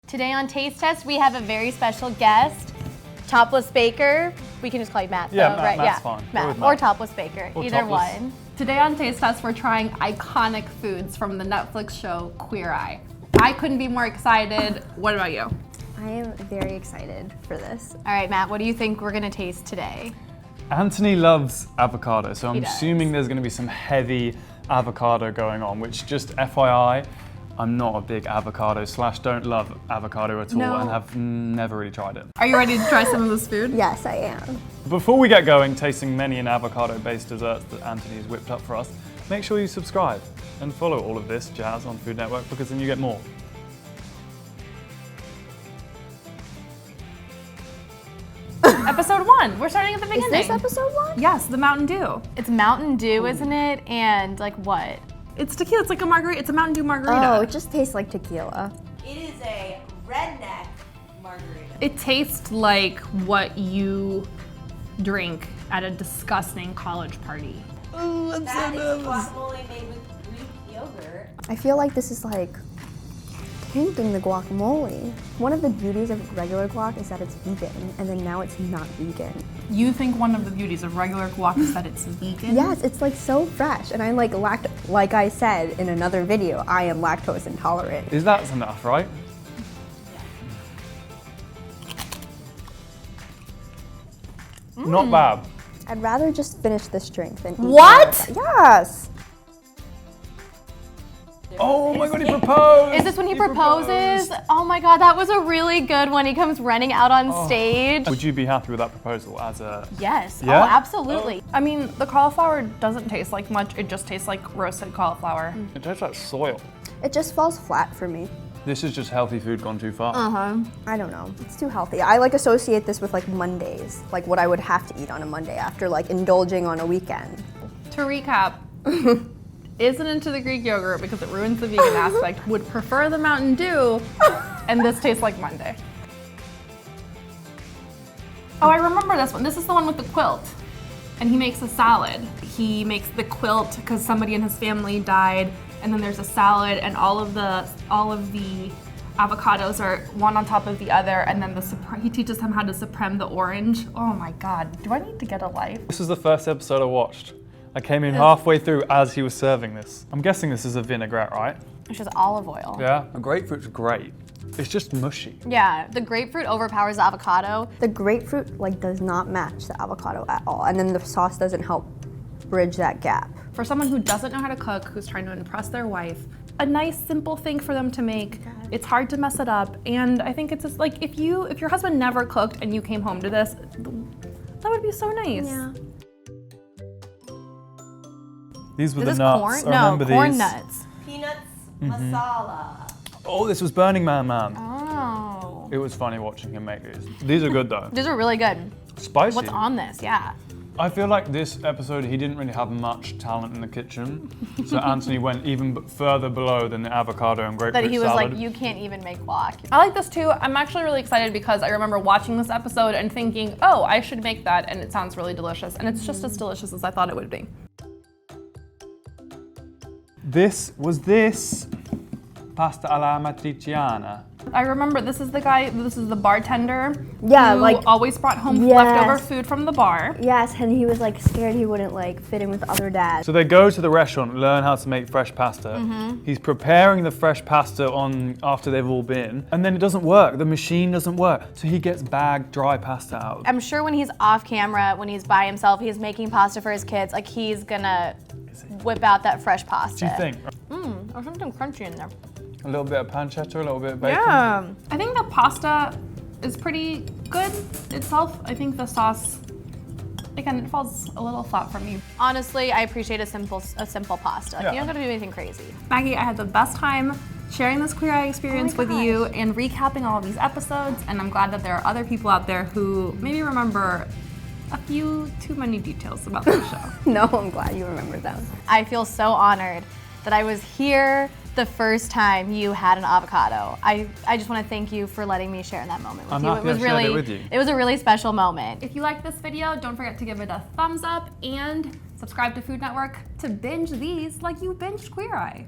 Today on Taste Test, we have a very special guest, Topless Baker. We can just call you Matt. Yeah, though, right? Matt's fine. Matt. Or Topless Baker, Or either Topless. one. Today on Taste Test, we're trying iconic foods from the Netflix show Queer Eye. I couldn't be more excited. What about you? I am very excited for this. All right, Matt, what do you think we're gonna taste today? Anthony loves avocado, so I'm He does. assuming there's going to be some heavy avocado going on, which just FYI, I'm not a big avocado / don't love avocado at all No. and have never really tried it. Are you ready to try some of this food? Yes, I am. Before we get going, tasting many an avocado-based desserts that Anthony has whipped up for us, make sure you subscribe and follow all of this jazz on Food Network because then you get more. Episode 1. We're starting at the Is beginning. this episode 1? Yes, the Mountain Dew. It's Mountain Dew, isn't it? And like what? It's tequila. It's like a margarita. It's a Mountain Dew margarita. Oh, it just tastes like tequila. It is a Redneck Margarita. It tastes like what you drink at a disgusting college party. That is guacamole made with Greek yogurt. I feel like this is like tainting the guacamole. One of the beauties of regular guac is that it's vegan, and then now it's not vegan. You think one of the beauties of regular guac is that it's vegan? Yes, it's like so fresh, and I like like I said in another video, I am lactose intolerant. Is that enough, right? Not bad. I'd rather just finish this drink than eat What? it. Yes. Oh my god, he proposed! Is this when he proposes? Oh my God, that was a really good one. He comes running out on stage. Would you be happy with that proposal as a... Yes, Yeah? oh absolutely. I mean, the cauliflower doesn't taste like much. It just tastes like roasted cauliflower. It tastes like soil. It just falls flat for me. This is just healthy food gone too far. I don't know. It's too healthy. I like associate this with like Mondays, like what I would have to eat on a Monday after like indulging on a weekend. To recap, isn't into the Greek yogurt because it ruins the vegan aspect, would prefer the Mountain Dew, and this tastes like Monday. Oh, I remember this one. This is the one with the quilt. And he makes a salad. He makes the quilt because somebody in his family died, and then there's a salad, and all of the avocados are one on top of the other, and then he teaches him how to supreme the orange. Oh my God, do I need to get a life? This is the first episode I watched. I came in halfway through as he was serving this. I'm guessing this is a vinaigrette, right? It's just olive oil. Yeah. The grapefruit's great. It's just mushy. Yeah, the grapefruit overpowers the avocado. The grapefruit like does not match the avocado at all, and then the sauce doesn't help bridge that gap. For someone who doesn't know how to cook, who's trying to impress their wife, a nice simple thing for them to make. It's hard to mess it up, and I think it's just like if your husband never cooked and you came home to this, that would be so nice. Yeah. These were This the is nuts. corn? I No, remember corn these. nuts. Peanuts masala. Oh, this was Burning Man. Oh. It was funny watching him make these. These are good though. These are really good. Spicy. What's on this? Yeah. I feel like this episode he didn't really have much talent in the kitchen, so Anthony went even further below than the avocado and grapefruit That he was salad. like, you can't even make guac. I like this too. I'm actually really excited because I remember watching this episode and thinking, oh, I should make that, and it sounds really delicious, and it's just as delicious as I thought it would be. This pasta alla Matriciana. I remember this is the bartender Yeah, who like- always brought home Yes. leftover food from the bar. Yes, and he was like scared he wouldn't like fit in with other dads. So they go to the restaurant, learn how to make fresh pasta. He's preparing the fresh pasta after they've all been, and then it doesn't work. The machine doesn't work, so he gets bagged dry pasta out. I'm sure when he's off camera, when he's by himself, he's making pasta for his kids, like he's gonna whip out that fresh pasta. Do you think? There's something crunchy in there. A little bit of pancetta, a little bit of bacon. Yeah. I think the pasta is pretty good itself. I think the sauce, again, it falls a little flat for me. Honestly, I appreciate a simple pasta. Like, Yeah. you don't gotta do anything crazy. Maggie, I had the best time sharing this Queer Eye experience with you and recapping all of these episodes, and I'm glad that there are other people out there who maybe remember a few too many details about the show. No, I'm glad you remember them. I feel so honored that I was here the first time you had an avocado. I just want to thank you for letting me share in that moment with I'm you. happy I shared it with you. It was a really special moment. If you liked this video, don't forget to give it a thumbs up and subscribe to Food Network to binge these like you binged Queer Eye.